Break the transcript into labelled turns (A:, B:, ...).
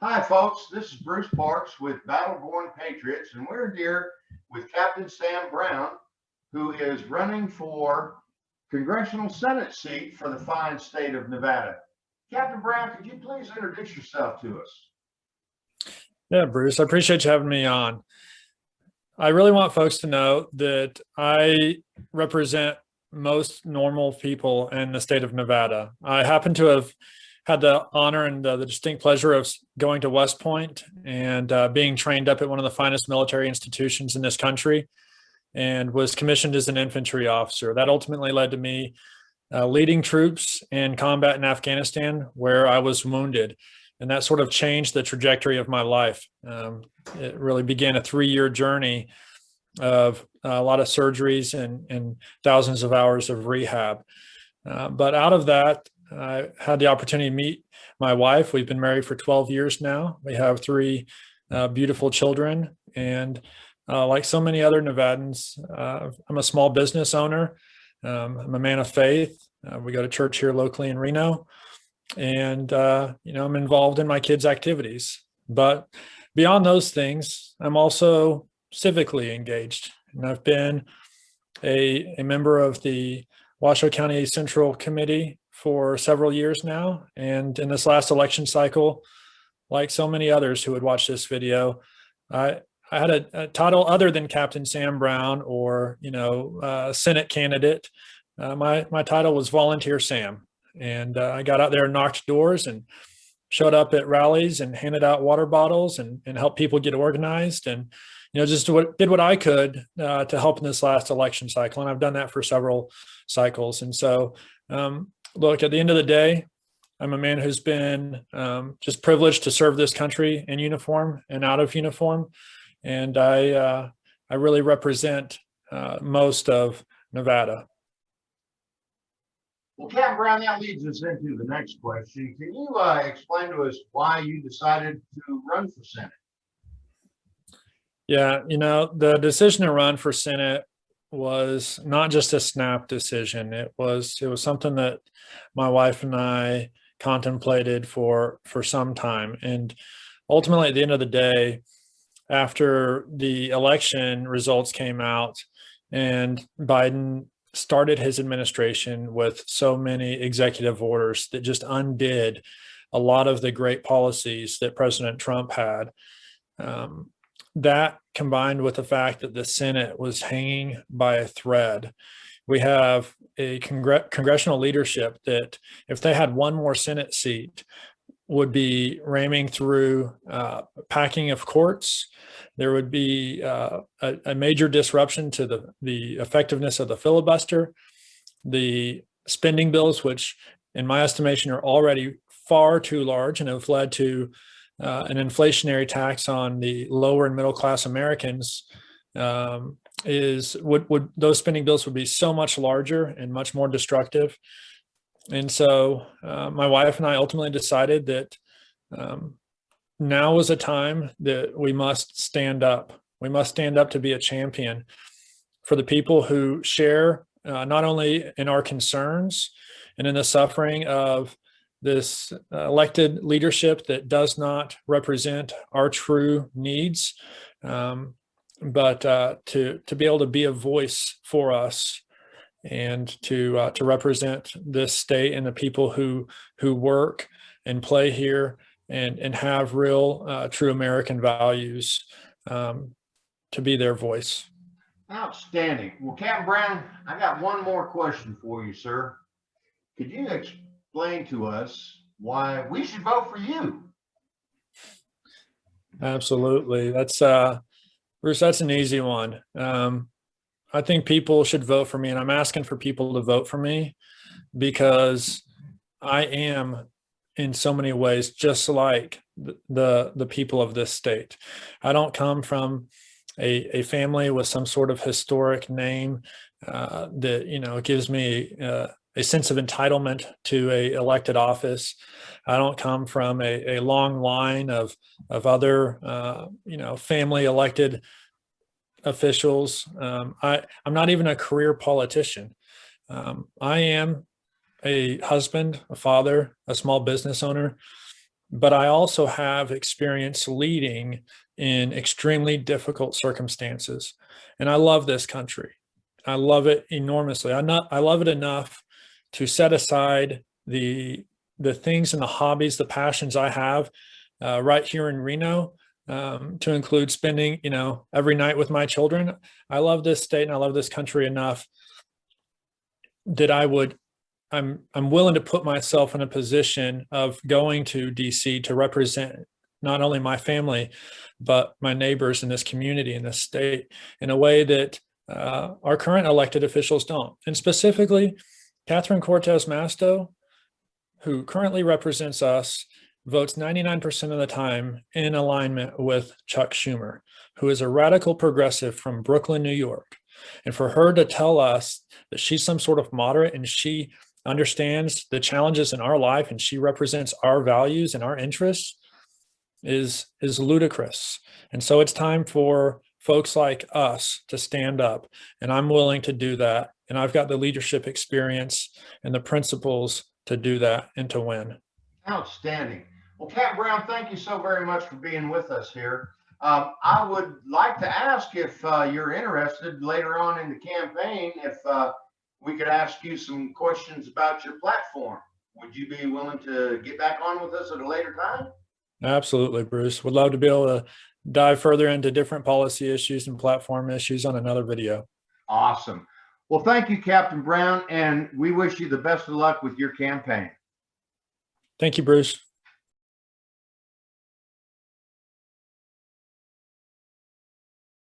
A: Hi, folks. This is Bruce Parks with Battleborn Patriots, and we're here with Captain Sam Brown, who is running for congressional Senate seat for the fine state of Nevada. Captain Brown, could you please introduce yourself to us?
B: Yeah, Bruce, I appreciate you having me on. I really want folks to know that I represent most normal people in the state of Nevada. I happen to have had the honor and the distinct pleasure of going to West Point and being trained up at one of the finest military institutions in this country, and was commissioned as an infantry officer. That ultimately led to me leading troops in combat in Afghanistan, where I was wounded. And that sort of changed the trajectory of my life. It really began a 3-year journey of a lot of surgeries and thousands of hours of rehab. But out of that, I had the opportunity to meet my wife. We've been married for 12 years now. We have 3 beautiful children. And like so many other Nevadans, I'm a small business owner. I'm a man of faith. We go to church here locally in Reno. And, I'm involved in my kids' activities. But beyond those things, I'm also civically engaged. And I've been a member of the Washoe County Central Committee for several years now. And in this last election cycle, like so many others who would watch this video, I had a title other than Captain Sam Brown or, Senate candidate. My title was Volunteer Sam. And I got out there and knocked doors and showed up at rallies and handed out water bottles and helped people get organized and, just did what I could to help in this last election cycle. And I've done that for several cycles. And so, look, at the end of the day, I'm a man who's been just privileged to serve this country in uniform and out of uniform. And I really represent most of Nevada.
A: Well, Captain Brown, that leads us into the next question. Can you explain to us why you decided to run for Senate?
B: Yeah, the decision to run for Senate was not just a snap decision. It was something that my wife and I contemplated for some time. And ultimately, at the end of the day, after the election results came out and Biden started his administration with so many executive orders that just undid a lot of the great policies that President Trump had. That combined with the fact that the Senate was hanging by a thread. We have a congressional leadership that, if they had one more Senate seat, would be ramming through packing of courts. There would be a major disruption to the effectiveness of the filibuster. The spending bills, which in my estimation are already far too large and have led to an inflationary tax on the lower and middle class Americans, those spending bills would be so much larger and much more destructive. And so my wife and I ultimately decided that now was a time that we must stand up. We must stand up to be a champion for the people who share not only in our concerns and in the suffering of this elected leadership that does not represent our true needs, but to be able to be a voice for us and to represent this state and the people who work and play here and have real, true American values, to be their voice.
A: Outstanding. Well, Captain Brown, I got one more question for you, sir. Could you explain to us why we should vote for you?
B: Absolutely. That's Bruce, that's an easy one. I think people should vote for me, and I'm asking for people to vote for me because I am in so many ways just like the people of this state. I don't come from a family with some sort of historic name that gives me a sense of entitlement to a elected office. I don't come from a long line of other family elected officials. I'm not even a career politician. I am a husband, a father, a small business owner, but I also have experience leading in extremely difficult circumstances. And I love this country. I love it enormously. I love it enough to set aside the things and the hobbies, the passions I have right here in Reno, to include spending, every night with my children. I love this state and I love this country enough that I'm willing to put myself in a position of going to DC to represent not only my family, but my neighbors in this community, in this state, in a way that our current elected officials don't. And specifically, Catherine Cortez Masto, who currently represents us, votes 99% of the time in alignment with Chuck Schumer, who is a radical progressive from Brooklyn, New York. And for her to tell us that she's some sort of moderate and she understands the challenges in our life and she represents our values and our interests is ludicrous. And so it's time for folks like us to stand up, and I'm willing to do that. And I've got the leadership experience and the principles to do that and to win.
A: Outstanding. Well, Cap Brown, thank you so very much for being with us here. I would like to ask if you're interested later on in the campaign, if we could ask you some questions about your platform. Would you be willing to get back on with us at a later time?
B: Absolutely, Bruce. Would love to be able to dive further into different policy issues and platform issues on another video.
A: Awesome. Well, thank you, Captain Brown, and we wish you the best of luck with your campaign.
B: Thank you, Bruce.